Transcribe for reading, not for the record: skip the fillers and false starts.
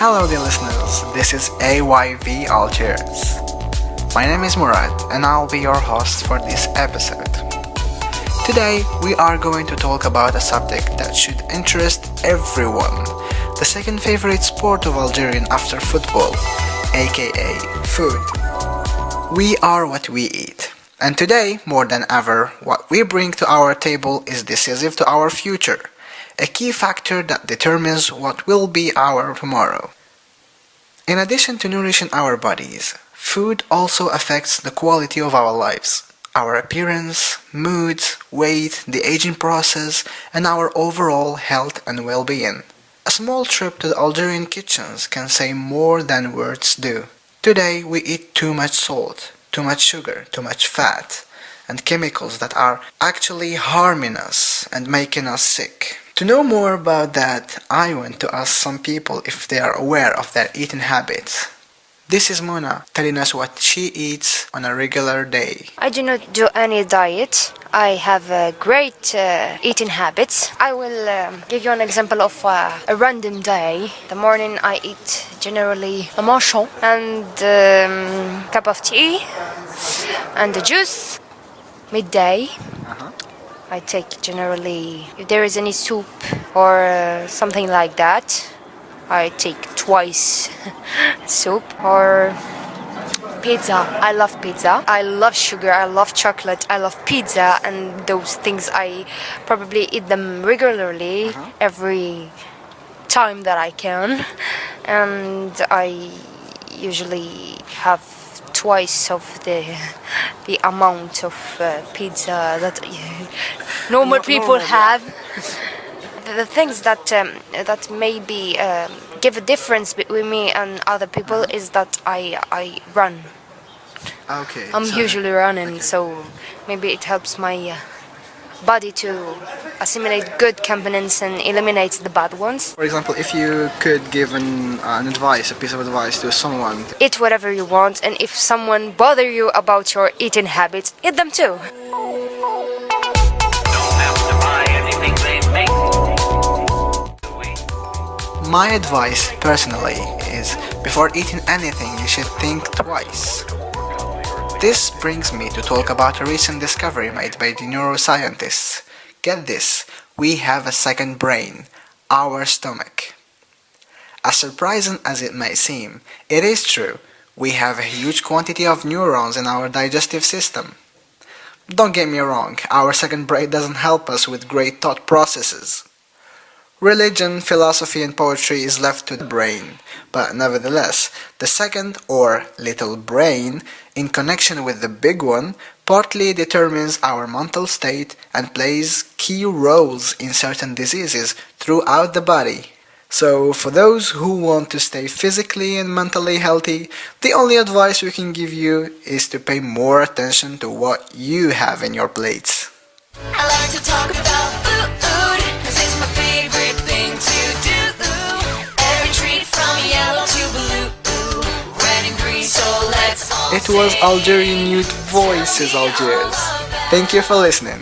Hello dear listeners, this is AYV Algiers. My name is Mourad and I'll be your host for this episode. Today we are going to talk about a subject that should interest everyone, the second favorite sport of Algerian after football, aka food. We are what we eat, and today, more than ever, what we bring to our table is decisive to our future, a key factor that determines what will be our tomorrow. In addition to nourishing our bodies, food also affects the quality of our lives, our appearance, moods, weight, the aging process, and our overall health and well-being. A small trip to the Algerian kitchens can say more than words do. Today we eat too much salt, too much sugar, too much fat, and chemicals that are actually harming us and making us sick. To know more about that, I went to ask some people if they are aware of their eating habits. This is Mouna telling us what she eats on a regular day. I do not do any diet. I have great eating habits. I will give you an example of a random day. The morning I eat generally a manchon and cup of tea and a juice. Midday I take generally, if there is any soup or something like that, I take twice soup or pizza. I love pizza. I love sugar. I love chocolate. I love pizza, and those things I probably eat them regularly every time that I can. And I usually have twice of the amount of pizza that normal people have. The things that maybe give a difference between me and other people is that I run. Okay. I'm usually running, so maybe it helps my body to assimilate good components and eliminates the bad ones. For example, if you could give an advice, a piece of advice to someone. Eat whatever you want, and if someone bother you about your eating habits, eat them too. My advice, personally, is before eating anything, you should think twice. This brings me to talk about a recent discovery made by the neuroscientists. Get this, we have a second brain, our stomach. As surprising as it may seem, it is true, we have a huge quantity of neurons in our digestive system. Don't get me wrong, our second brain doesn't help us with great thought processes. Religion, philosophy and poetry is left to the brain, but nevertheless, the second or little brain, in connection with the big one, partly determines our mental state and plays key roles in certain diseases throughout the body. So, for those who want to stay physically and mentally healthy, the only advice we can give you is to pay more attention to what you have in your plates. I like to talk about food, 'cause it's my favorite thing to do. Every treat from yellow to blue, red and green, so let's all It was Algerian Youth Voices Algiers. Thank you for listening.